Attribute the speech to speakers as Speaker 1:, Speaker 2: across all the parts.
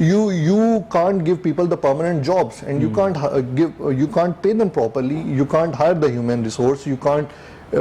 Speaker 1: you can't give people the permanent jobs and you can't pay them properly, you can't hire the human resource, you can't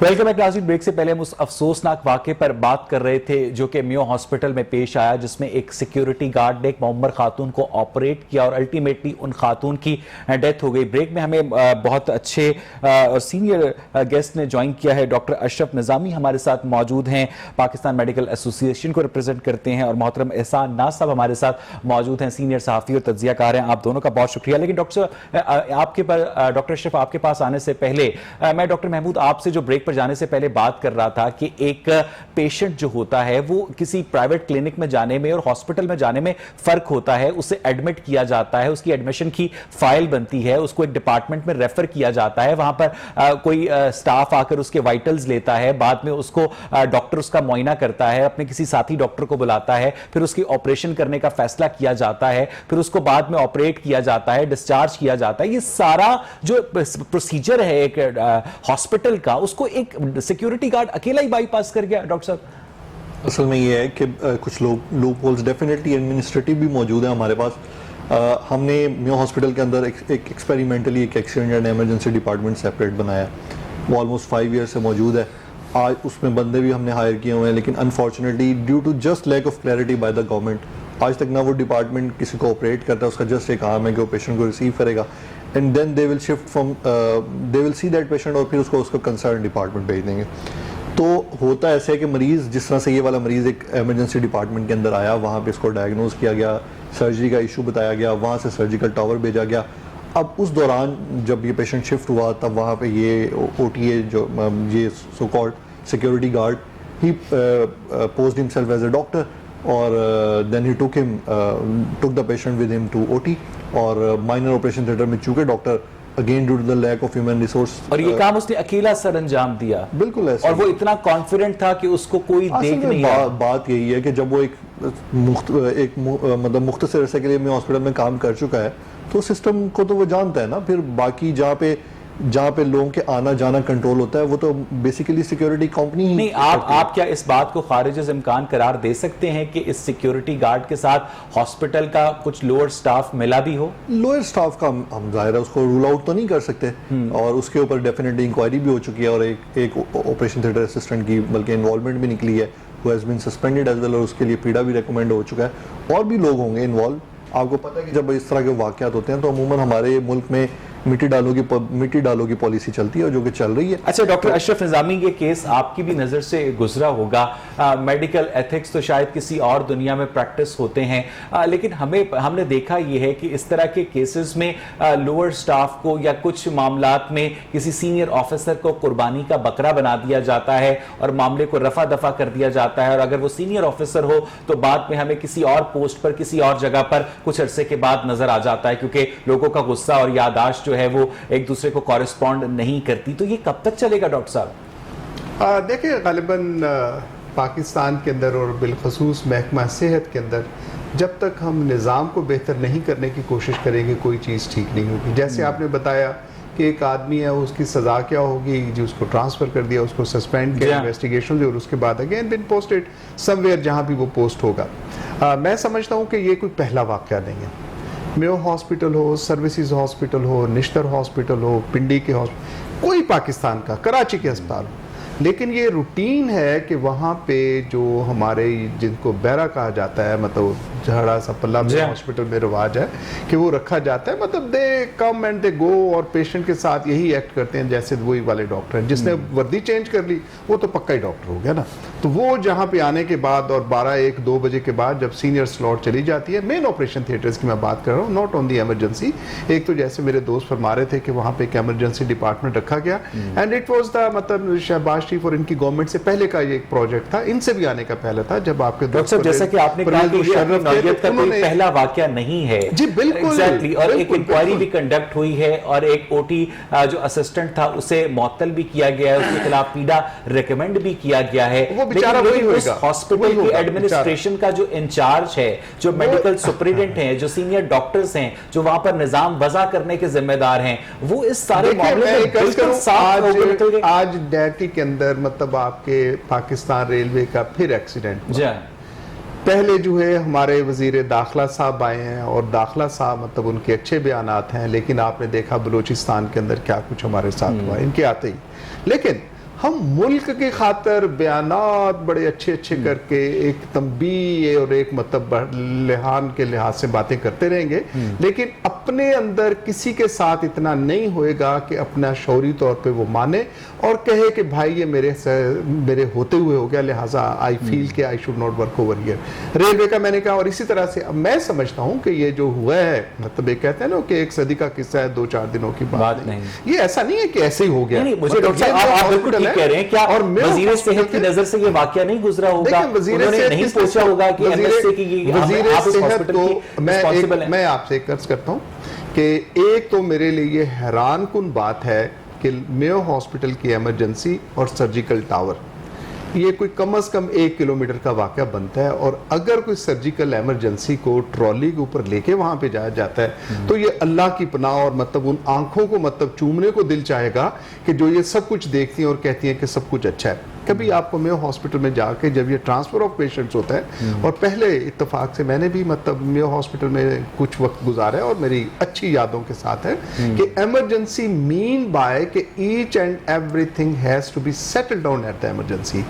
Speaker 2: welcome back ناظرین. Break سے پہلے ہم اس افسوسناک واقعے پر بات کر رہے تھے جو کہ میو ہاسپٹل میں پیش آیا, جس میں ایک سیکیورٹی گارڈ نے ایک معمر خاتون کو آپریٹ کیا اور الٹیمیٹلی ان خاتون کی ڈیتھ ہو گئی. بریک میں ہمیں بہت اچھے اور سینئر گیسٹ نے جوائن کیا ہے. ڈاکٹر اشرف نظامی ہمارے ساتھ موجود ہیں, پاکستان میڈیکل ایسوسی ایشن کو ریپرزینٹ کرتے ہیں, اور محترم احسان ناز صاحب ہمارے ساتھ موجود ہیں, سینئر صحافی اور تجزیہ کار ہیں. آپ دونوں کا بہت شکریہ. لیکن ڈاکٹر اشرف آپ کے پاس آنے سے پہلے میں ڈاکٹر محمود آپ سے جو بریک پر جانے سے پہلے بات کر رہا تھا کہ ایک پیشنٹ جو ہوتا ہے وہ کسی پرائیویٹ کلینک میں جانے میں اور ہاسپٹل میں جانے میں فرق ہوتا ہے. اسے ایڈمٹ کیا جاتا ہے, اس کی ایڈمیشن کی فائل بنتی ہے, اس کو ایک ڈپارٹمنٹ میں ریفر کیا جاتا ہے, وہاں پر کوئی سٹاف آ کر اس کے وائٹلز لیتا ہے, بعد میں اس کو ڈاکٹر اس کا معائنہ کرتا ہے, اپنے کسی ساتھی ڈاکٹر کو بلاتا ہے, پھر اس کی آپریشن کرنے کا فیصلہ کیا جاتا ہے, پھر اس کو بعد میں آپریٹ کیا جاتا ہے, ڈسچارج کیا جاتا ہے. یہ سارا جو پروسیجر ہے ایک ہاسپٹل کا, اس کو ایک سیکیورٹی گارڈ اکیلا ہی بائی پاس کر گیا. ڈاکٹر صاحب
Speaker 1: اصل میں یہ ہے کہ کچھ لوپ ہولز ڈیفینیٹلی ایڈمنسٹریٹو بھی موجود ہیں ہمارے پاس. ہم نے میو ہاسپٹل کے اندر ایک ایکسپیریمنٹلی ایک accident and emergency department separate بنایا, وہ آلموسٹ 5 ایئر سے موجود ہے. آج اس میں بندے بھی ہم نے ہائر کیے ہوئے ہیں, لیکن unfortunately due to just lack of clarity by the government آج تک نہ وہ ڈپارٹمنٹ کسی کو آپریٹ کرتا ہے. اس کا جسٹ ایک کام ہے کہ وہ پیشنٹ کو ریسیو کرے گا, and then they will shift from they will see that patient, اور پھر اس کو کنسرن ڈپارٹمنٹ بھیج دیں گے. تو ہوتا ایسا ہے کہ مریض جس طرح سے یہ والا مریض ایک ایمرجنسی ڈپارٹمنٹ کے اندر آیا, وہاں پہ اس کو ڈائگنوز کیا گیا, سرجری کا ایشو بتایا گیا, وہاں سے سرجیکل ٹاور بھیجا گیا. اب اس دوران جب یہ پیشنٹ شفٹ ہوا تب وہاں پہ یہ او ٹی اے جو یہ so called security guard he posed himself as a doctor, اور then he took the patient with him to O T, اور مائنر آپریشن تھیٹر میں چونکہ doctor again due to the lack of human resource,
Speaker 2: اور یہ کام اس نے اکیلا سر انجام دیا.
Speaker 1: بالکل ایسا,
Speaker 2: اور وہ اتنا کانفیڈنٹ تھا کہ اس کو کوئی دیکھ نہیں رہا.
Speaker 1: بات یہی ہے کہ جب وہ ایک مطلب مختصر عرصے کے لیے میں ہاسپٹل میں کام کر چکا ہے تو سسٹم کو تو وہ جانتا ہے نا. پھر باقی جہاں پہ لوگوں کے آنا جانا کنٹرول ہوتا ہے وہ تو بیسیکلی سیکیورٹی کمپنی ہی
Speaker 2: نہیں. آپ کیا اس بات کو خارج از امکان قرار دے سکتے ہیں کہ اس سیکیورٹی گارڈ کے ساتھ ہاسپٹل کا کچھ لوور سٹاف ملا بھی ہو؟
Speaker 1: لوئر سٹاف کا ہم ظاہر ہے اس کو رول آؤٹ تو نہیں کر سکتے, اور اس کے اوپر ڈیفینیٹلی انکوائری بھی ہو چکی ہے, اور ایک آپریشن تھیٹر اسسٹنٹ کی بلکہ انوالومنٹ بھی نکلی ہے, who has been suspended as well, اور اس کے لیے پیڈا بھی ریکمینڈ ہو چکا ہے, اور بھی لوگ ہوں گے انوالو. آپ کو پتہ ہے کہ جب اس طرح کے واقعات ہوتے ہیں تو عموماً ہمارے ملک میں مٹی ڈالوں کی پالیسی چلتی ہے جو کہ چل رہی ہے.
Speaker 2: اچھا ڈاکٹر اشرف نظامی, یہ کیس آپ کی بھی نظر سے گزرا ہوگا. میڈیکل ایتھکس تو شاید کسی اور دنیا میں پریکٹس ہوتے ہیں, لیکن ہم نے دیکھا یہ ہے کہ اس طرح کے کیسز میں لوور سٹاف کو یا کچھ معاملات میں کسی سینئر آفیسر کو قربانی کا بکرا بنا دیا جاتا ہے اور معاملے کو رفع دفع کر دیا جاتا ہے, اور اگر وہ سینئر آفیسر ہو تو بعد میں ہمیں کسی اور پوسٹ پر کسی اور جگہ پر کچھ عرصے کے بعد نظر آ جاتا ہے, کیونکہ لوگوں کا غصہ اور یادداشت جو ہے وہ ایک دوسرے کو کورسپونڈ نہیں کرتی. تو یہ کب تک چلے گا ڈاکٹر صاحب؟
Speaker 3: دیکھیں غالباً پاکستان کے اندر اور بالخصوص محکمہ صحت کے اندر جب تک ہم نظام کو بہتر نہیں کرنے کی کوشش کریں گے کوئی چیز ٹھیک نہیں ہوگی. جیسے آپ نے بتایا کہ ایک آدمی ہے, اس کی سزا کیا ہوگی جی, اس کو ٹرانسفر کر دیا, اس کو سسپینڈ کیا, انویسٹیگیشن اور اس کے بعد again been posted some where جہاں بھی وہ پوسٹ ہوگا. میں سمجھتا ہوں کہ یہ کوئی پہلا واقعہ نہیں ہے. میو ہاسپٹل ہو, سروسز ہاسپٹل ہو, نشتر ہاسپٹل ہو, پنڈی کے ہاسپٹل, کوئی پاکستان کا, کراچی کے اسپتال ہو, لیکن یہ روٹین ہے کہ وہاں پہ جو ہمارے جن کو بیرا کہا جاتا ہے, مطلب جھاڑا سپلہ میں ہاسپٹل میں رواج ہے کہ وہ رکھا جاتا ہے, مطلب دے کم اینڈ دے گو, اور پیشنٹ کے ساتھ یہی ایکٹ کرتے ہیں جیسے وہی والے ڈاکٹر ہیں. جس نے وردی چینج کر لی وہ تو پکا ہی ڈاکٹر ہو گیا نا. تو وہ جہاں پہ آنے کے بعد اور 12-1-2 بجے کے بعد جب سینئر سلاٹ چلی جاتی ہے, مین آپریشن تھیٹرز کی میں بات کر رہا ہوں, ناٹ آن دی ایمرجنسی. ایک تو جیسے میرے دوست فرما رہے تھے کہ وہاں پہ ایک ایمرجنسی ڈپارٹمنٹ رکھا گیا, اینڈ اٹ واز دا, مطلب شہباز شریف اور ان کی گورنمنٹ سے پہلے کا یہ ایک پروجیکٹ تھا, ان سے بھی آنے کا پہلا تھا. جب آپ کے
Speaker 2: دوست جیسا کہ آپ نے کہا کہ یہ اپنی نوعیت کا کوئی پہلا واقعہ نہیں ہے.
Speaker 3: جی بالکل,
Speaker 2: اور ایک انکوائری بھی کنڈکٹ ہوئی ہے, اور ایک او ٹی جو اسسٹنٹ تھا اسے معطل بھی کیا گیا ہے, اس کے خلاف پیڈا ریکمینڈ بھی کیا گیا ہے.
Speaker 3: وہ بیچارہ وہی ہوئے گا.
Speaker 2: ہاسپٹل کی ایڈمنسٹریشن کا جو انچارج ہے, جو میڈیکل سپرنٹینڈنٹ ہیں, جو سینئر ڈاکٹرز ہیں, جو وہاں پر نظام وضع کرنے کے ذمہ دار ہیں, وہ اس سارے معاملے میں بالکل صاف ہو گئے.
Speaker 3: آج ڈیٹی کے اندر مطلب آپ کے پاکستان ریلوے کا پھر ایکسیڈنٹ ہوا. پہلے جو ہے ہمارے وزیر داخلہ صاحب آئے ہیں, اور داخلہ صاحب مطلب ان کے اچھے بیانات ہیں, لیکن آپ نے دیکھا بلوچستان کے اندر کیا کچھ ہمارے ساتھ ہوا ان کے آتے ہی. لیکن ہم ملک کی خاطر بیانات بڑے اچھے اچھے کر کے ایک تنبیہ اور ایک مطلب لحان کے لحاظ سے باتیں کرتے رہیں گے، لیکن اپنے اندر کسی کے ساتھ اتنا نہیں ہوئے گا کہ اپنا شعوری طور پہ وہ مانے اور کہے کہ بھائی یہ میرے ہوتے ہوئے ہو گیا، لہٰذا آئی فیل کہ I should not work over here. Railway کا میں نے کہا، اور اسی طرح سے اب میں سمجھتا ہوں کہ یہ جو ہوا ہے، مطلب ایک کہتے ہیں نا کہ ایک صدی کا قصہ ہے، 2-4 دنوں کی بات نہیں، یہ ایسا نہیں ہے کہ ایسے ہی ہو گیا۔
Speaker 2: مجھے ڈاکٹر صاحب آپ بالکل ٹھیک کہہ رہے ہیں، کیا وزیر صحت کی نظر سے یہ واقعہ نہیں گزرا ہوگا؟ انہوں نے نہیں پوچھا ہوگا کہ ایم ایس سے کی
Speaker 3: وزیر صحت کو میں آپ سے عرض کرتا ہوں کہ ایک تو میرے لیے یہ حیران کن بات ہے کہ میو ہاسپٹل کی ایمرجنسی اور سرجیکل ٹاور یہ کوئی کم از کم 1 کلومیٹر کا واقعہ بنتا ہے، اور اگر کوئی سرجیکل ایمرجنسی کو ٹرالی کے اوپر لے کے وہاں پہ جایا جاتا ہے تو یہ اللہ کی پناہ اور مطلب ان آنکھوں کو مطلب چومنے کو دل چاہے گا کہ جو یہ سب کچھ دیکھتی ہیں اور کہتی ہیں کہ سب کچھ اچھا ہے۔ کبھی آپ کو میو ہاسپٹل میں جا کے جب یہ ٹرانسفر آف پیشنٹس ہوتا ہے، اور پہلے اتفاق سے میں نے بھی مطلب میو ہاسپٹل میں کچھ وقت گزارا ہے اور میری اچھی یادوں کے ساتھ ہے کہ ایمرجنسی مین بائی کہ each and everything has to be settled down at the emergency.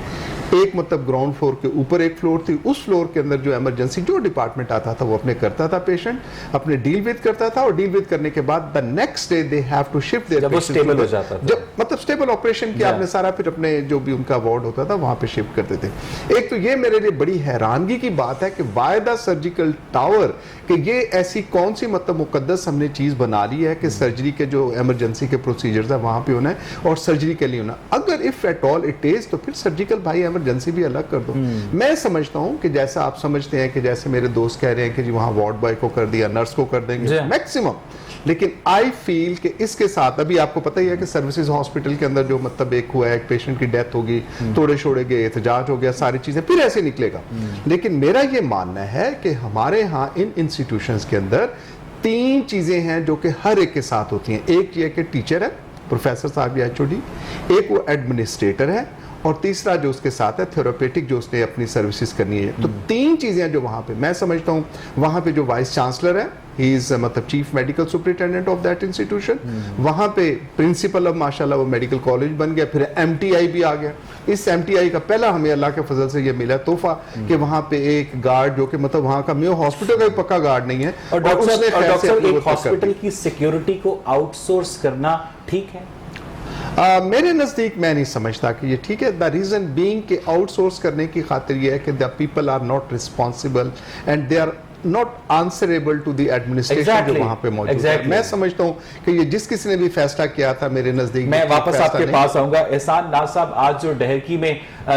Speaker 3: ایک مطلب گراؤنڈ فلور کے اوپر ایک فلور تھی، اس فلور کے اندر جو ایمرجنسی جو ڈپارٹمنٹ آتا تھا وہ اپنے کرتا تھا، پیشنٹ اپنے ڈیل وتھ کرتا تھا، اور ڈیل وتھ کرنے کے بعد the next day they have to shift their patient, جب وہ اسٹیبل ہو جاتا تھا، جب مطلب اسٹیبل آپریشن کیا آپ نے سارا، پھر اپنے جو بھی ان کا وارڈ ہوتا تھا وہاں پہ شفٹ کرتے تھے۔ ایک تو یہ میرے لیے بڑی حیرانگی کی بات ہے کہ وائی دا سرجیکل ٹاور، کہ یہ ایسی کون سی مطلب مقدس ہم نے چیز بنا لی ہے کہ سرجری کے جو ایمرجنسی کے پروسیجرز ہیں وہاں پہ ہونا ہے اور سرجری کے لیے ہونا، اگر if at all it is تو پھر سرجیکل بھائی ایمرجنسی بھی الگ کر دو۔ میں سمجھتا ہوں کہ جیسا آپ سمجھتے ہیں کہ جیسے میرے دوست کہہ رہے ہیں کہ جی وہاں وارڈ بوائے کو کر دیا، نرس کو کر دیں گے میکسیمم، لیکن آئی فیل کہ اس کے ساتھ ابھی آپ کو پتہ ہی ہے کہ سروسز ہاسپٹل کے اندر جو مطلب ایک ہوا ہے، ایک پیشنٹ کی ڈیتھ ہوگی، توڑے شوڑے گئے، احتجاج ہو گیا، ساری چیزیں پھر ایسے نکلے گا۔ لیکن میرا یہ ماننا ہے کہ ہمارے ہاں ان انسٹیٹیوشنز کے اندر 3 چیزیں ہیں جو کہ ہر ایک کے ساتھ ہوتی ہیں۔ ایک یہ کہ ٹیچر ہے، پروفیسر صاحب یا ایچ او ڈی، ایک وہ ایڈمنسٹریٹر ہے، اور تیسرا جو اس کے ساتھ ہے تھیراپیٹک جو اس نے اپنی سروسز کرنی ہے۔ تو 3 چیزیں جو وہاں پہ میں سمجھتا ہوں، وہاں پہ جو وائس چانسلر ہے، ہی از مطلب chief medical superintendent of that institution, وہاں پہ پرنسپل اب ماشاءاللہ وہ میڈیکل کالج بن گیا، پھر ایم ٹی آئی بھی آ گیا۔ اس ایم ٹی آئی کا پہلا ہمیں اللہ کے فضل سے یہ ملا تحفہ کہ وہاں پہ ایک گارڈ جو کہ مطلب وہاں کا میو ہاسپٹل کا پکا گارڈ نہیں ہے،
Speaker 2: اور ڈاکٹر ایک ہاسپٹل کی سیکیورٹی کو آؤٹ سورس کرنا ٹھیک ہے؟
Speaker 3: میرے نزدیک میں نہیں سمجھتا کہ یہ ٹھیک ہے۔ دا ریزن بینگ کہ آؤٹ سورس کرنے کی خاطر یہ ہے کہ the people are not responsible and they are not answerable to the administration جو وہاں پہ موجود ہے۔ میں سمجھتا ہوں کہ یہ جس کسی نے بھی فیصلہ کیا تھا میرے نزدیک،
Speaker 2: میں واپس آپ کے پاس آؤں گا۔ احسان ناز صاحب، آج جو ڈہرکی میں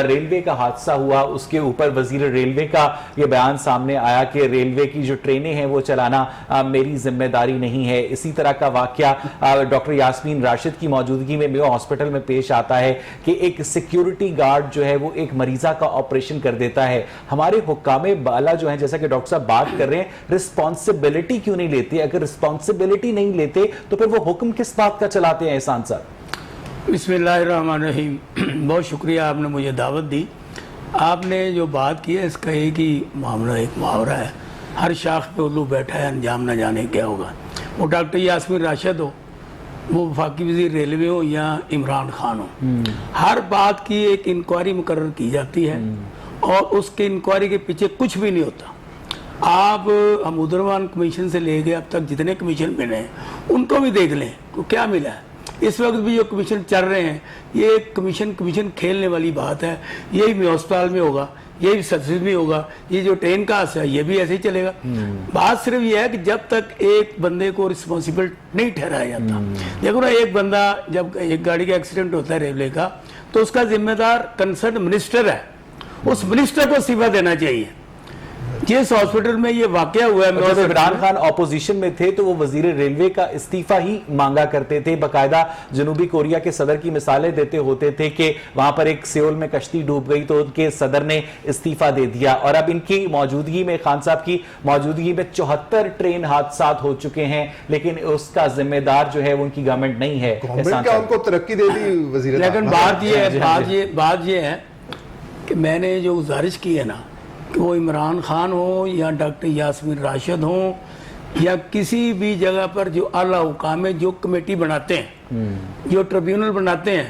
Speaker 2: ریلوے کا حادثہ ہوا اس کے اوپر وزیر ریلوے کا یہ بیان سامنے آیا کہ ریلوے کی جو ٹرینیں ہیں وہ چلانا میری ذمہ داری نہیں ہے۔ اسی طرح کا واقعہ ڈاکٹر یاسمین راشد کی موجودگی میں میو ہاسپٹل میں پیش آتا ہے کہ ایک سیکیورٹی گارڈ جو ہے وہ ایک مریضہ کا آپریشن کر دیتا ہے۔ ہمارے حکام بالا جو ہیں، جیسا کہ ڈاکٹر صاحب بات کر رہے ہیں، رسپانسبلٹی کیوں نہیں لیتے؟ اگر رسپانسبلٹی نہیں لیتے تو پھر وہ حکم کس بات کا چلاتے ہیں؟ احسان صاحب
Speaker 4: بسم اللہ الرحمن الرحیم، بہت شکریہ آپ نے مجھے دعوت دی۔ آپ نے جو بات کی ہے اس کا ایک ہی معاملہ، ایک محاورہ ہے، ہر شاخ پہ الو بیٹھا ہے انجام نہ جانے کیا ہوگا۔ وہ ڈاکٹر یاسمین راشد ہو، وہ وفاقی وزیر ریلوے ہو یا عمران خان ہو، ہر بات کی ایک انکوائری مقرر کی جاتی ہے اور اس کے انکوائری کے پیچھے کچھ بھی نہیں ہوتا۔ آپ حمودروان کمیشن سے لے کے اب تک جتنے کمیشن ملے ہیں ان کو بھی دیکھ لیں تو کیا ملا ہے۔ اس وقت بھی جو کمیشن چل رہے ہیں یہ ایک کمیشن کھیلنے والی بات ہے۔ یہی بھی ہسپتال میں ہوگا، یہی سروس میں ہوگا، یہ جو ٹرین کا حادثہ ہے یہ بھی ایسے ہی چلے گا۔ بات صرف یہ ہے کہ جب تک ایک بندے کو رسپانسبل نہیں ٹھہرایا جاتا، دیکھو نا، ایک بندہ جب ایک گاڑی کا ایکسیڈنٹ ہوتا ہے ریلوے کا تو اس کا ذمہ دار کنسرن منسٹر ہے، اس منسٹر کو استعفیٰ دینا چاہیے۔ جس ہاسپٹل میں یہ واقعہ ہوا ہے،
Speaker 2: جب عمران خان اپوزیشن میں تھے تو وہ وزیر ریلوے کا استعفیٰ ہی مانگا کرتے تھے، باقاعدہ جنوبی کوریا کے صدر کی مثالیں دیتے ہوتے تھے کہ وہاں پر ایک سیول میں کشتی ڈوب گئی تو ان کے صدر نے استعفیٰ دے دیا، اور اب ان کی موجودگی میں، خان صاحب کی موجودگی میں 74 ٹرین حادثات ہو چکے ہیں، لیکن اس کا ذمہ دار جو ہے وہ ان کی گورنمنٹ نہیں ہے۔
Speaker 3: گورنمنٹ کیا ان کو ترقی دے دی وزیر؟
Speaker 4: لیکن بات یہ ہے کہ میں نے جو گزارش کی ہے نا کہ وہ عمران خان ہو یا ڈاکٹر یاسمین راشد ہوں یا کسی بھی جگہ پر جو اعلیٰ حکام جو کمیٹی بناتے ہیں، جو ٹریبیونل بناتے ہیں،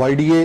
Speaker 1: YDA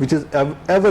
Speaker 1: which is ever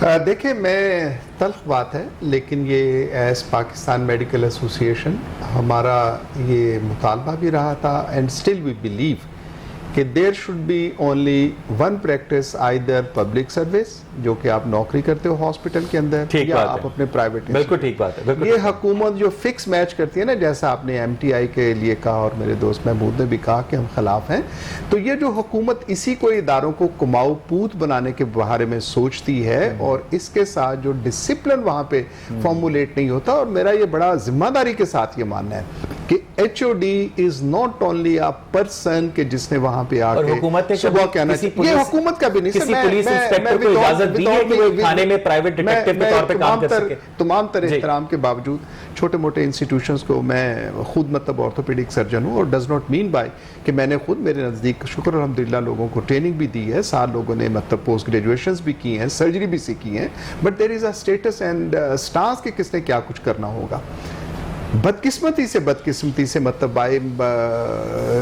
Speaker 3: دیکھیں میں تلخ بات ہے لیکن یہ ایز پاکستان میڈیکل ایسوسیشن ہمارا یہ مطالبہ بھی رہا تھا اینڈ اسٹل وی بلیو کہ there should be only one practice either public service جو کہ آپ نوکری کرتے ہو ہاسپٹل کے اندر یا آپ اپنے پرائیویٹ.
Speaker 2: بالکل ٹھیک بات ہے.
Speaker 3: یہ حکومت جو فکس میچ کرتی ہے نا جیسا آپ نے ایم ٹی آئی کے لیے کہا اور میرے دوست محمود نے بھی کہا کہ ہم خلاف ہیں, تو یہ جو حکومت اسی کو اداروں کو کماؤ پوت بنانے کے بارے میں سوچتی ہے اور اس کے ساتھ جو ڈسپلن وہاں پہ فارمولیٹ نہیں ہوتا, اور میرا یہ بڑا ذمہ داری کے ساتھ یہ ماننا ہے کہ H O D is not only a person کہ جس نے وہاں پہ آ کے
Speaker 2: حکومت نے
Speaker 3: صبح کہنا چاہیے, یہ حکومت کا بھی نہیں,
Speaker 2: کسی پولیس انسپیکٹر کو اجازت دی ہے کہ وہ تھانے میں پرائیویٹ ڈیٹیکٹیو کے طور پہ کام کر سکے.
Speaker 3: تمام تر احترام کے باوجود چھوٹے موٹے انسٹیٹیوشنز کو میں خود مطلب آرتھوپیڈک سرجن ہوں اور ڈز ناٹ مین بائی کہ میں نے خود میرے نزدیک شکر الحمدللہ لوگوں کو ٹریننگ بھی دی ہے, 7 لوگوں نے مطلب پوسٹ گریجویشنز بھی کی ہیں, سرجری بھی سیکھی ہیں, but there is a status and stance کہ کس نے کیا کچھ کرنا ہوگا. بدقسمتی سے مطلب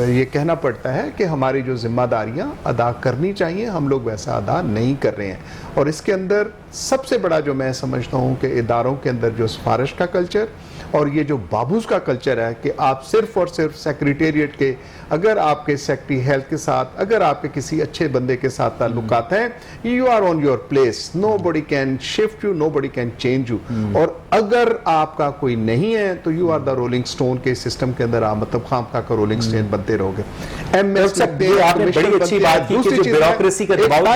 Speaker 3: یہ کہنا پڑتا ہے کہ ہماری جو ذمہ داریاں ادا کرنی چاہیے ہم لوگ ویسا ادا نہیں کر رہے ہیں, اور اس کے اندر سب سے بڑا جو میں سمجھتا ہوں کہ اداروں کے اندر جو سفارش کا کلچر اور یہ جو بابوز کا کلچر ہے کہ آپ صرف اور صرف سیکریٹریٹ کے, اگر آپ کے سیکٹری ہیلتھ کے ساتھ, اگر آپ کے کسی اچھے بندے کے ساتھ تعلقات ہیں, you are on your place, nobody can shift you, nobody can change you, اور اگر آپ کا کوئی نہیں ہے تو you are the rolling stone کے سسٹم کے اندر آپ مطلب خام خواہ کا رولنگ سٹون بنتے رہو گے.
Speaker 2: آپ نے بڑی اچھی بات کی کہ جو بیوروکریسی کا دباؤ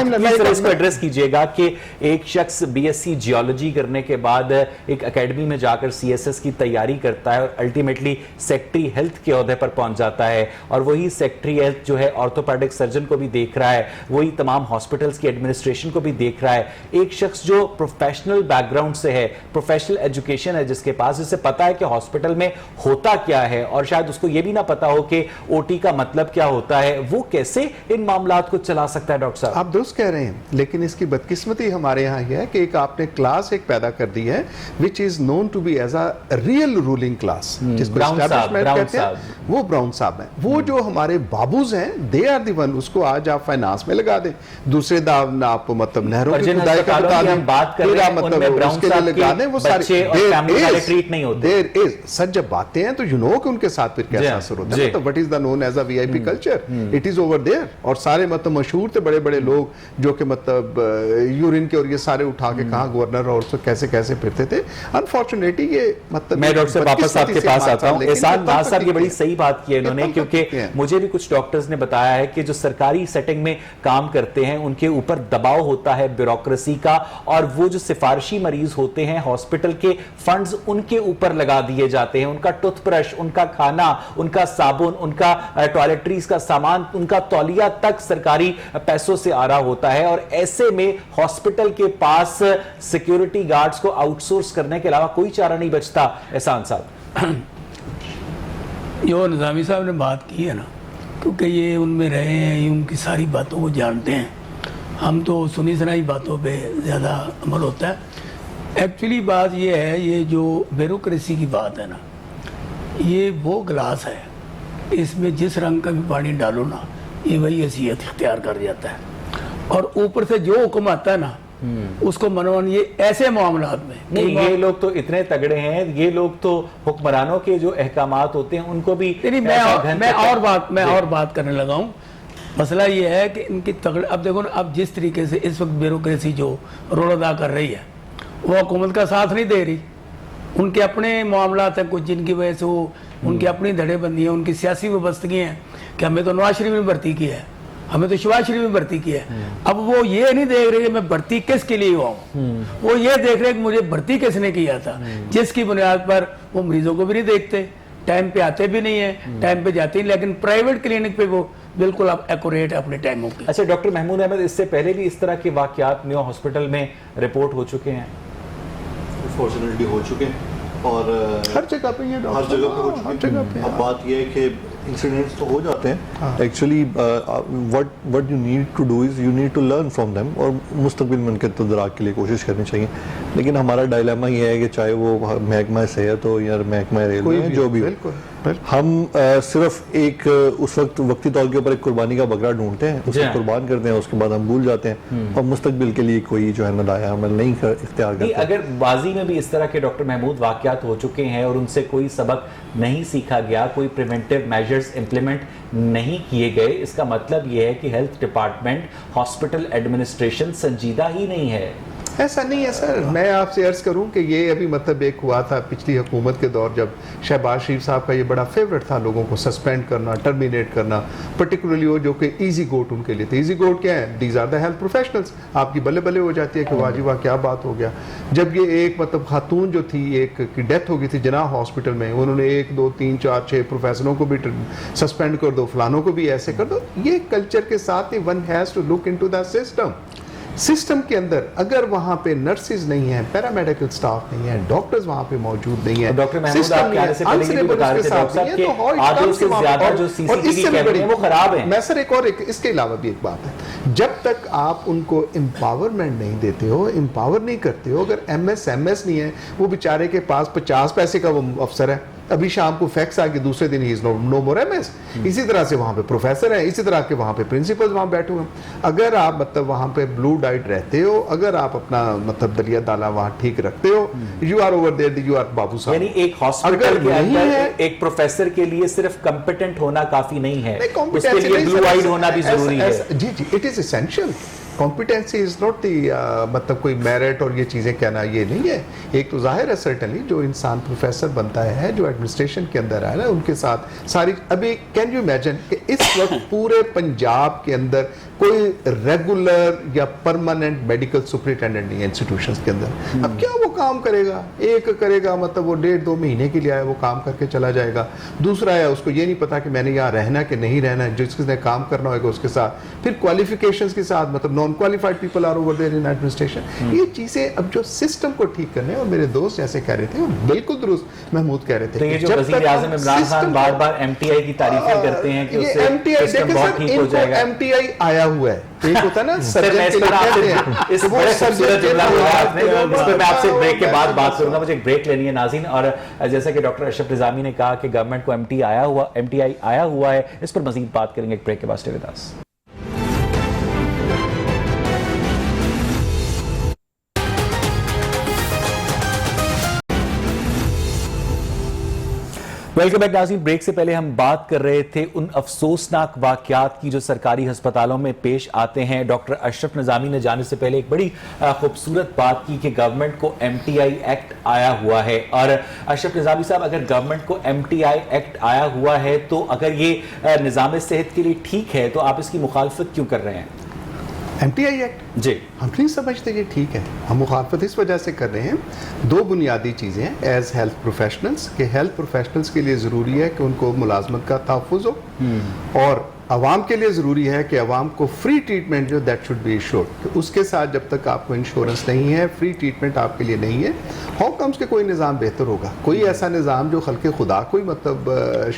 Speaker 2: اس کو ایڈریس کیجئے گا کہ ایک شخص بی ایس سی جیولوجی کرنے کے بعد ایک اکیڈمی میں جا کر سی ایس ایس کی تیاری کرتا ہے اور الٹیمیٹلی سیکٹری ہیلتھ کے عہدے پر پہنچ جاتا ہے, اور وہی سیکٹری ہیلتھ جو ہے آرتھوپیڈک سرجن کو بھی دیکھ رہا ہے, وہی تمام ہاسپٹلز کی ایڈمنسٹریشن کو بھی دیکھ رہا ہے. ایک شخص جو پروفیشنل بیک گراؤنڈ سے ہے, پروفیشنل ایجوکیشن ہے جس کے پاس, جسے پتا ہے کہ ہاسپٹل میں ہوتا کیا ہے, اور شاید اس کو یہ بھی نہ پتا ہو کہ او ٹی کا مطلب کیا ہوتا ہے, وہ کیسے ان معاملات کو چلا سکتا ہے؟ ڈاکٹر صاحب
Speaker 3: آپ درست کہہ رہے ہیں, لیکن اس کی بدقسمتی ہمارے یہاں یہ ہے کہ ایک آپ نے کلاس ایک پیدا کر دی ہے which is known to be as a real ruling class, جس کو اسٹیبلشمنٹ کہتے ہیں, وہ براؤن صاحب ہیں. وہ جو ہمارے بابوز ہیں they are the one, اس کو آج آپ فائنانس میں لگا دیں, دوسرے داؤں آپ مطلب نہروں کی کھدائی کا بتا دیں, پھر آپ مطلب اس کے لیے لگا دیں, وہ سارے there is سچ جب باتیں ہیں تو you know کہ ان کے ساتھ پھر کیسا اثر ہوتا ہے. what is the known as a VIP culture, it is over there, اور سارے مطلب مشہور تھے بڑے بڑے لوگ جو کہ مطلب یورین کے اور یہ سارے اٹھا کے کہاں گورنر اور کیسے کیسے پھرتے تھے. انفارچونیٹلی یہ مطلب
Speaker 2: میں ڈاکٹر صاحب واپس آپ کے پاس آتا ہوں. احسان ناز صاحب یہ بڑی صحیح بات کی ہے انہوں نے, کیونکہ مجھے بھی کچھ ڈاکٹرز نے بتایا ہے کہ جو سرکاری سیٹنگ میں کام کرتے ہیں ان کے اوپر دباؤ ہوتا ہے بیوروکریسی کا, اور وہ جو سفارشی مریض ہوتے ہیں ہاسپٹل کے فنڈز ان کے اوپر لگا دیے جاتے ہیں, ان کا ٹوتھ برش, ان کا کھانا, ان کا صابن, ان کا ٹوائلٹریز کا سامان, ان کا تولیہ تک سرکاری پیسوں سے آ رہا ہوتا ہے, اور ایسے میں ہاسپٹل کے پاس سیکیورٹی گارڈز کو آؤٹ سورس کرنے کے علاوہ کوئی چارہ نہیں بچتا. احسان صاحب
Speaker 4: جو نظامی صاحب نے بات کی ہے نا, کیونکہ یہ ان میں رہے ہیں, یہ ان کی ساری باتوں کو جانتے ہیں, ہم تو سنی سنائی باتوں پہ زیادہ عمل ہوتا ہے. ایکچولی بات یہ ہے, یہ جو بیوروکریسی کی بات ہے نا, یہ وہ گلاس ہے, اس میں جس رنگ کا بھی پانی ڈالو نا یہ وہی حیثیت اختیار کر جاتا ہے, اور اوپر سے جو حکم آتا ہے نا اس کو منوان. یہ ایسے معاملات میں
Speaker 2: نہیں, یہ لوگ تو اتنے تگڑے ہیں, یہ لوگ تو حکمرانوں کے جو احکامات ہوتے ہیں ان کو بھی
Speaker 4: میں اور بات کرنے لگا ہوں. مسئلہ یہ ہے کہ ان کی اب دیکھو نا, اب جس طریقے سے اس وقت بیوروکریسی جو رول ادا کر رہی ہے وہ حکومت کا ساتھ نہیں دے رہی. ان کے اپنے معاملات ہیں کچھ جن کی وجہ سے وہ ان کی اپنی دھڑے بندی ہیں, ان کی سیاسی وابستگی ہیں کہ ہمیں تو نواز شریف میں بھرتی کیا ہے, ہمیں تو شہباز شریف میں بھرتی کیا ہے. اب وہ یہ نہیں دیکھ رہے کہ میں بھرتی کس کے لیے ہوا ہوں, وہ یہ دیکھ رہے کہ مجھے بھرتی کس نے کیا تھا, جس کی بنیاد پر وہ مریضوں کو بھی نہیں دیکھتے, ٹائم پہ آتے بھی نہیں ہیں, ٹائم پہ جاتے ہیں, لیکن پرائیویٹ کلینک پہ وہ بالکل ایکوریٹ ہے اپنے ٹائموں کے.
Speaker 2: اچھا ڈاکٹر محمود احمد, اس سے پہلے بھی اس طرح کے واقعات میو ہاسپٹل میں رپورٹ ہو چکے ہیں؟
Speaker 1: فارچونیٹلی ہو چکے ہیں, اور
Speaker 3: ہر جگہ پہ یہ
Speaker 1: ہر جگہ پہ ہو چکے ہیں. اب بات یہ ہے کہ انسیڈنٹس تو ہو جاتے ہیں, actually what you need to do is you need to learn from them, اور مستقبل میں ان کے تدارک کے لیے کوشش کرنی چاہیے. لیکن ہمارا ڈائلیما یہ ہے کہ چاہے وہ محکمہ صحت ہو یا محکمہ ریلوے ہے، جو بھی ہو،
Speaker 3: بالکل
Speaker 1: ہم صرف ایک اس وقتی طور کے اوپر ایک قربانی کا بکرا ڈھونڈتے ہیں، اسے قربان کرتے ہیں، اس کے بعد ہم بھول جاتے ہیں اور مستقبل کے لیے کوئی جو ہے نظایا عمل نہیں اختیار کرتے۔
Speaker 2: اگر ماضی میں بھی اس طرح کے ڈاکٹر محمود واقعات ہو چکے ہیں اور ان سے کوئی سبق نہیں سیکھا گیا، کوئی پریونٹیو میجرز امپلیمنٹ نہیں کیے گئے، اس کا مطلب یہ ہے کہ ہیلتھ ڈپارٹمنٹ، ہاسپٹل ایڈمنسٹریشن سنجیدہ ہی نہیں ہے۔
Speaker 3: ایسا نہیں ہے سر، میں آپ سے عرض کروں کہ یہ ابھی مطلب ایک ہوا تھا پچھلی حکومت کے دور، جب شہباز شریف صاحب کا یہ بڑا فیوریٹ تھا لوگوں کو سسپینڈ کرنا، ٹرمینیٹ کرنا، پرٹیکولرلی وہ جو کہ ایزی گوٹ ان کے لیے تھے۔ ایزی گوٹ کیا ہے؟ These are the health professionals. آپ کی بلے بلے ہو جاتی ہے کہ واہ جی واہ کیا بات ہو گیا۔ جب یہ ایک مطلب خاتون جو تھی، ایک کی ڈیتھ ہو گئی تھی جناح ہاسپٹل میں، انہوں نے 1 2 3 4 6 پروفیسروں کو بھی سسپینڈ کر دو، فلانوں کو بھی ایسے کر دو۔ یہ کلچر کے ساتھ ہی one has to look into the system کے اندر اگر وہاں پہ نرسز نہیں ہیں، پیرامیڈیکل سٹاف نہیں ہے، ڈاکٹرز وہاں پہ موجود نہیں ہیں،
Speaker 2: ڈاکٹر محمود آپ کے آنے سے پہلے یہ بھی بتا رہے تھے ڈاکٹر صاحب کہ آدھوں سے زیادہ جو سی سی ٹی وی کیمرے ہیں وہ خراب ہیں۔
Speaker 3: میں سر ایک اور اس کے علاوہ بھی ایک بات ہے، جب تک آپ ان کو امپاورمنٹ نہیں دیتے ہو، امپاور نہیں کرتے ہو، اگر ایم ایس نہیں ہے، وہ بیچارے کے پاس 50 پیسے کا وہ افسر ہے، ابھی شام کو فیکس آ کے دوسرے دن ہی از نو مور ایم ایس، اسی طرح سے وہاں پہ پروفیسر ہیں، اسی طرح کے وہاں پہ پرنسپلز وہاں بیٹھے ہوئے ہیں۔ اگر آپ مطلب وہاں پہ بلو ڈائٹ رہتے ہو، اگر آپ اپنا مطلب دلیا دالا وہاں ٹھیک رکھتے ہو، you are over there, you are بابو صاحب۔
Speaker 2: یعنی ایک ہاسپٹل کے اندر ایک پروفیسر کے لیے صرف کمپیٹنٹ ہونا کافی نہیں ہے، اس کے لیے بلو آئیڈ ہونا بھی ضروری ہے۔
Speaker 3: جی جی، it is essential. Competency is not the مطلب کوئی میرٹ اور یہ چیزیں کہنا یہ نہیں ہے۔ ایک تو ظاہر ہے سرٹنلی جو انسان پروفیسر بنتا ہے، جو ایڈمنسٹریشن کے اندر ہے نا، ان کے ساتھ ساری ابھی کین یو امیجن کہ اس وقت پورے پنجاب کے اندر کوئی ریگولر یا پرماننٹ میڈیکل سپرنٹینڈنٹ نہیں ہے انسٹیٹیوشنز کے اندر۔ اب کیا وہ کام کرے گا؟ ایک کرے گا مطلب وہ 1.5 2 مہینے کے لیے آیا، وہ کام کر کے چلا جائے گا۔ دوسرا ہے اس کو یہ نہیں پتا کہ میں نے یہاں رہنا کہ نہیں رہنا، جس نے کام کرنا ہوگا اس کے ساتھ پھر کوالیفیکیشنز کے ساتھ مطلب non qualified people are over there in administration. یہ چیزیں اب جو سسٹم کو ٹھیک کرنے، اور میرے دوست جیسے کہہ رہے تھے وہ بالکل درست محمود کہہ رہے تھے،
Speaker 2: تو یہ جو وزیر اعظم عمران خان بار بار ایم ٹی آئی کی تعریفیں کرتے ہیں کہ اس سے سسٹم بہت ٹھیک ہو جائے گا۔
Speaker 3: ایم ٹی آئی آیا ہوا ہے، ایک ہوتا ہے نا سرجن کے لیے کہتے ہیں،
Speaker 2: اس بڑے خوبصورت جملہ اس پر میں آپ سے بریک کے بعد بات کروں گا، مجھے ایک بریک لینی ہے ناظرین۔ اور جیسا کہ ڈاکٹر اشرف نظامی نے کہا کہ گورنمنٹ کو ایم ٹی آئی آیا ہوا ہے، اس پر مزید بات کریں گے ایک بریک کے بعد۔ Stay with us. Welcome back ناظرین۔ بریک سے پہلے ہم بات کر رہے تھے ان افسوسناک واقعات کی جو سرکاری ہسپتالوں میں پیش آتے ہیں۔ ڈاکٹر اشرف نظامی نے جانے سے پہلے ایک بڑی خوبصورت بات کی کہ گورنمنٹ کو ایم ٹی آئی ایکٹ آیا ہوا ہے۔ اور اشرف نظامی صاحب، اگر گورنمنٹ کو ایم ٹی آئی ایکٹ آیا ہوا ہے تو اگر یہ نظام صحت کے لیے ٹھیک ہے تو آپ اس کی مخالفت کیوں کر رہے ہیں؟
Speaker 3: ایم ٹی آئی ایکٹ
Speaker 2: جی
Speaker 3: ہم نہیں سمجھتے کہ ٹھیک ہے، ہم مخالفت اس وجہ سے کر رہے ہیں۔ 2 بنیادی چیزیں ہیں ایز ہیلتھ پروفیشنلز، کہ ہیلتھ پروفیشنلز کے لیے ضروری ہے کہ ان کو ملازمت کا تحفظ ہو، اور عوام کے لیے ضروری ہے کہ عوام کو فری ٹریٹمنٹ جو دیٹ شوڈ بی ایشورڈ۔ اس کے ساتھ جب تک آپ کو انشورنس نہیں ہے، فری ٹریٹمنٹ آپ کے لیے نہیں ہے، ہاؤ کمز کہ کوئی نظام بہتر ہوگا؟ کوئی ایسا نظام جو خلق خدا کوئی مطلب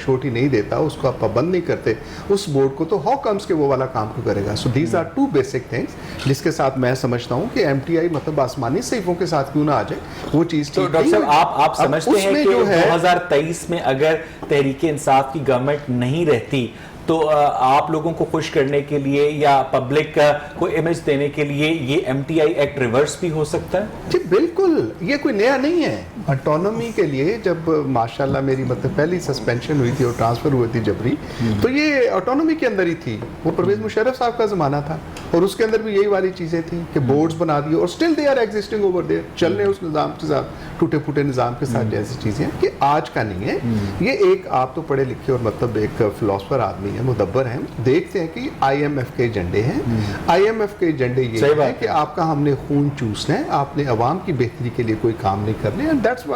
Speaker 3: شورٹی نہیں دیتا، اس کو آپ پابند نہیں کرتے اس بورڈ کو، تو ہاؤ کمز کہ وہ والا کام کیوں کرے گا؟ So these are 2 basic things جس کے ساتھ میں سمجھتا ہوں کہ ایم ٹی آئی مطلب آسمانی صحیفوں کے ساتھ کیوں نہ آ جائے، وہ چیز
Speaker 2: تو ڈاکٹر صاحب آپ سمجھتے ہیں کہ 2023 میں اگر تحریک انصاف کی گورنمنٹ نہیں رہتی تو آپ لوگوں کو خوش کرنے کے لیے یا پبلک کو امیج دینے کے لیے یہ M T I act reverse بھی ہو سکتا ہے؟
Speaker 3: جی بالکل، یہ کوئی نیا نہیں ہے۔ اٹانومی کے لیے جب ماشاءاللہ میری مطلب پہلی سسپینشن ہوئی تھی اور ٹرانسفر ہوئی تھی جبری، تو یہ اٹانومی کے اندر ہی تھی، وہ پرویز مشرف صاحب کا زمانہ تھا، اور اس کے اندر بھی یہی والی چیزیں تھیں کہ بورڈز بنا دیے، اور still they are existing over there, چل رہے اس نظام کے ساتھ، ٹوٹے پھوٹے نظام کے ساتھ جیسی چیزیں ہیں کہ آج کا نہیں ہے۔ یہ ایک آپ تو پڑھے لکھے اور مطلب ایک فلاسفر آدمی ہے، مدبر ہیں، دیکھتے ہیں کہ آئی ایم ایف کے ایجنڈے ہیں۔ آئی ایم ایف کے ایجنڈے یہ ہے کہ آپ کا ہم نے خون چوسنا ہے، آپ نے عوام کی بہتری کے لیے کوئی کام نہیں کرنے، اینڈ دیٹس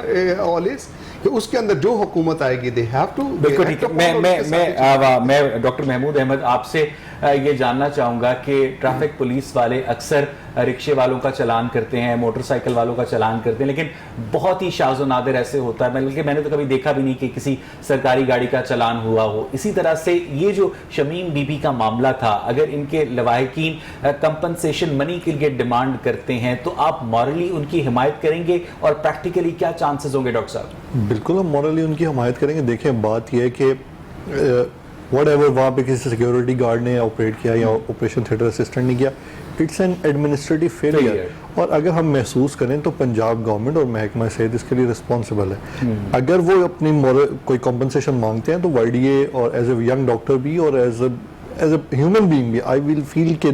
Speaker 3: آل از کہ اس کے اندر جو حکومت آئے گی دے ہیو ٹو۔
Speaker 2: بالکل ٹھیک ہے۔ میں ڈاکٹر محمود احمد آپ سے یہ جاننا چاہوں گا کہ ٹریفک پولیس والے اکثر رکشے والوں کا چلان کرتے ہیں, موٹر سائیکل والوں کا چلان کرتے ہیں, لیکن بہت ہی شاذ و نادر ایسے ہوتا ہے, بلکہ میں نے تو کبھی دیکھا بھی نہیں کہ کسی سرکاری گاڑی کا چلان ہوا ہو. اسی طرح سے یہ جو شمیم بی بی کا معاملہ تھا, اگر ان کے لواحقین کمپنسیشن منی کے لیے ڈیمانڈ کرتے ہیں تو آپ مورلی ان کی حمایت کریں گے, اور پریکٹیکلی کیا چانسز ہوں گے ڈاکٹر صاحب؟
Speaker 1: بالکل ہم مورلی ان کی حمایت کریں گے. دیکھیں بات یہ ہے کہ واٹ ایور وہاں پہ کسی سیکیورٹی گارڈ نے آپریٹ کیا یا آپریشن تھیٹر اسسٹنٹ نے کیا, اٹس این ایڈمنسٹریٹو فیلئر. اور اگر ہم محسوس کریں تو پنجاب گورنمنٹ اور محکمہ صحت اس کے لیے رسپانسبل ہے. اگر وہ اپنی کوئی کمپنسیشن مانگتے ہیں تو وائی ڈی اے اور ایز اے ینگ ڈاکٹر بھی اور ایز اے ہیومن بینگ بھی آئی ول فیل کہ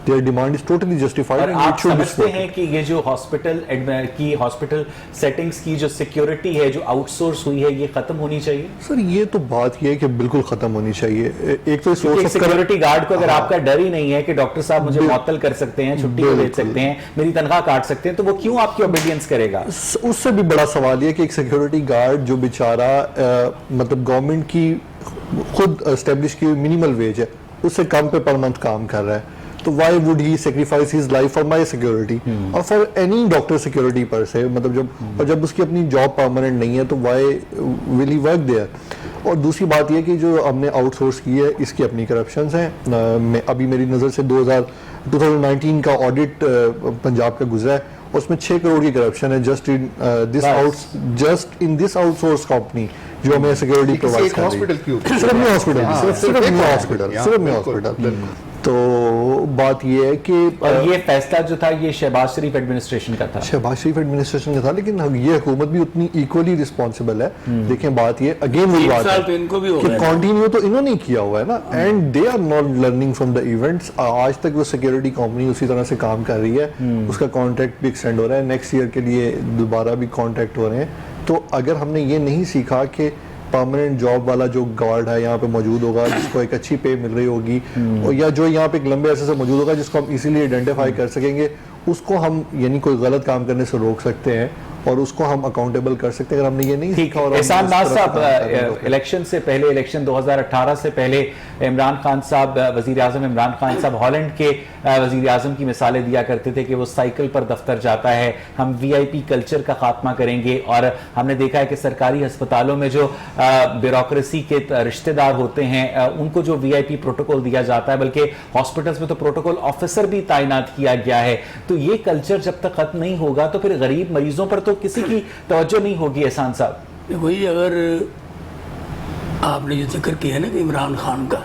Speaker 1: their demand is totally justified.
Speaker 2: اور آپ سمجھتے ہیں کہ یہ جو ہاسپٹل سیٹنگز کی جو سیکیورٹی ہے جو آؤٹ سورس ہوئی ہے یہ ختم ہونی چاہیے؟
Speaker 1: سر یہ تو بات یہ ہے کہ بالکل ختم ہونی چاہیے. ایک تو
Speaker 2: سیکیورٹی گارڈ کو اگر آپ کا ڈر ہی نہیں ہے کہ ڈاکٹر صاحب مجھے معطل کر سکتے ہیں, چھٹی کو بھیج سکتے ہیں, میری تنخواہ کاٹ سکتے ہیں, تو وہ کیوں آپ کی اوبیڈینس کرے گا؟
Speaker 1: اس سے بھی بڑا سوال یہ کہ ایک سیکیورٹی گارڈ جو بیچارہ مطلب گورنمنٹ کی خود اسٹیبلش کی منیمل ویج ہے اس سے کم پہ پر منتھ کام کر رہا ہے, تو why would he sacrifice his life for my security or for any doctor security per se. مطلب جب اس کی اپنی جاب پرماننٹ نہیں ہے تو why will he work there. اور دوسری بات یہ کہ جو ہم نے آؤٹ سورس کی ہے اس کی اپنی کرپشنز ہیں. ابھی میری نظر سے 2019 کا آڈٹ پنجاب کا گزرا ہے, اس میں 6 کروڑ کی کرپشن ہے just in this out source company جو ہمیں سیکیورٹی پرووائڈ کر رہی ہے. صرف میں ہاسپٹل. تو بات یہ ہے کہ
Speaker 2: اور یہ فیصلہ جو تھا یہ شہباز شریف ایڈمنسٹریشن کا تھا,
Speaker 1: شہباز شریف ایڈمنسٹریشن کا تھا, لیکن یہ حکومت بھی اتنی ایکولی رسپانسبل ہے. دیکھیں بات یہ اگین وہی بات ہے کہ کنٹینیو تو انہوں نے کیا ہوا ہے نا, and they are not learning from the events. آج تک وہ سیکیورٹی کمپنی اسی طرح سے کام کر رہی ہے, اس کا کانٹریکٹ بھی ایکسٹینڈ ہو رہا ہے, نیکسٹ ایئر کے لیے دوبارہ بھی کانٹریکٹ ہو رہے ہیں. تو اگر ہم نے یہ نہیں سیکھا کہ پرماننٹ جاب والا جو گارڈ ہے یہاں پہ موجود ہوگا جس کو ایک اچھی پے مل رہی ہوگی, یا جو یہاں پہ ایک لمبے عرصے سے موجود ہوگا جس کو ہم ایزیلی آئیڈینٹیفائی کر سکیں گے, اس کو ہم یعنی کوئی غلط کام کرنے سے روک سکتے ہیں اور اس کو ہم اکاؤنٹیبل کر سکتے ہیں. اگر ہم نے یہ نہیں سیکھا. اور
Speaker 2: احسان ناز صاحب, الیکشن سے پہلے, الیکشن 2018 سے پہلے عمران خان صاحب, وزیر اعظم عمران خان صاحب ہالینڈ کے وزیر اعظم کی مثالیں دیا کرتے تھے کہ وہ سائیکل پر دفتر جاتا ہے, ہم وی آئی پی کلچر کا خاتمہ کریں گے. اور ہم نے دیکھا ہے کہ سرکاری ہسپتالوں میں جو بیوروکریسی کے رشتہ دار ہوتے ہیں ان کو جو وی آئی پی پروٹوکول دیا جاتا ہے, بلکہ ہاسپٹلس میں تو پروٹوکول آفیسر بھی تعینات کیا گیا ہے. تو یہ کلچر جب تک ختم نہیں ہوگا تو پھر غریب مریضوں پر تو کسی کی توجہ نہیں ہوگی. احسان صاحب
Speaker 4: وہی, اگر آپ نے جو ذکر کیا ہے نا کہ عمران خان کا,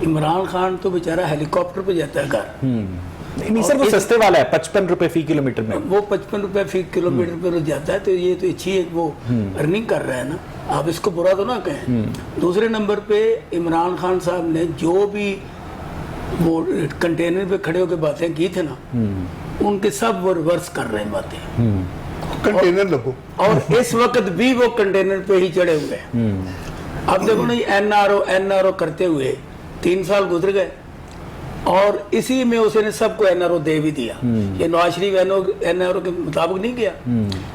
Speaker 4: عمران خان تو بیچارہ ہیلی کاپٹر پہ جاتا ہے گھر.
Speaker 2: نہیں سر, وہ سستے والا ہے, 55 روپے فی کلومیٹر میں.
Speaker 4: وہ 55 روپے فی کلومیٹر پہ جاتا ہے, تو یہ تو اچھی ایک وہ ارننگ کر رہا ہے نا, آپ اس کو برا تو نہ کہیں. دوسرے نمبر پہ عمران خان صاحب نے جو بھی وہ کنٹینر پہ کھڑے ہو کے باتیں کی تھے نا, ان کے سب وہ ریورس کر رہے ہیں باتیں.
Speaker 3: کنٹینر لگو,
Speaker 4: اور اس وقت بھی وہ کنٹینر پہ ہی چڑھے ہوئے ہیں. اب دیکھو نا, این آر او کرتے ہوئے 3 سال گزر گئے, اور اسی میں اسے نے سب کو این آر او دے بھی دیا. یہ Nawaz Sharif N R O کے مطابق نہیں کیا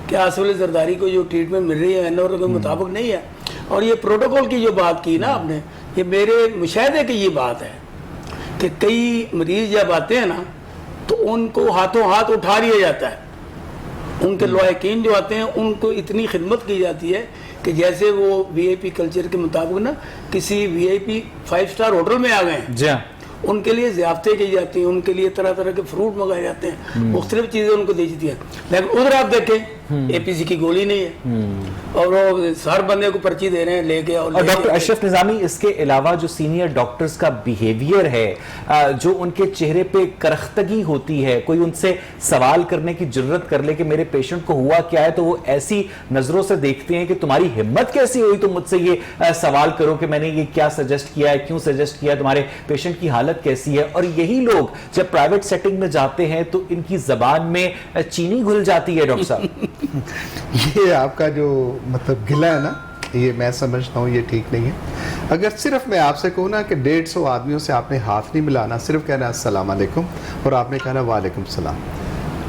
Speaker 4: کہ آصف زرداری کو جو ٹریٹمنٹ مل رہی ہے این آر او کے مطابق نہیں ہے. اور یہ پروٹوکول کی جو بات کی نا آپ نے, یہ میرے مشاہدے کی یہ بات ہے کہ کئی مریض جب آتے ہیں نا تو ان کو ہاتھوں ہاتھ اٹھا لیا جاتا ہے. ان کے لواحقین جو آتے ہیں ان کو اتنی خدمت کی جاتی ہے کہ جیسے وہ وی آئی پی کلچر کے مطابق نا کسی وی آئی پی 5 اسٹار ہوٹل میں آ گئے ہیں. ان کے لیے ضیافتیں کی جاتی ہیں, ان کے لیے طرح طرح کے فروٹ منگائے جاتے ہیں, مختلف چیزیں ان کو دی جاتی ہیں. لیکن ادھر آپ دیکھیں اے پی سی کی گولی نہیں ہے, اور وہ ہر بندے کو پرچی دے رہے ہیں لے کے. اور
Speaker 2: ڈاکٹر اشرف نظامی, اس کے علاوہ جو سینئر ڈاکٹرز کا بیہیویئر ہے, جو ان کے چہرے پہ کرختگی ہوتی ہے, کوئی ان سے سوال کرنے کی جرت کر لے کہ میرے پیشنٹ کو ہوا کیا ہے, تو وہ ایسی نظروں سے دیکھتے ہیں کہ تمہاری ہمت کیسی ہوئی تم مجھ سے یہ سوال کرو کہ میں نے یہ کیا سجیسٹ کیا ہے, کیوں سجیسٹ کیا, تمہارے پیشنٹ کی حالت کیسی ہے. اور یہی لوگ جب پرائیویٹ سیٹنگ میں جاتے ہیں تو ان کی زبان میں چینی گھل جاتی ہے. ڈاکٹر صاحب
Speaker 3: یہ آپ کا جو مطلب گلہ ہے نا, یہ میں سمجھتا ہوں یہ ٹھیک نہیں ہے. اگر صرف میں آپ سے کہوں نا کہ 150 آدمیوں سے آپ نے ہاتھ نہیں ملانا, صرف کہنا السلام علیکم اور آپ نے کہنا وعلیکم السلام,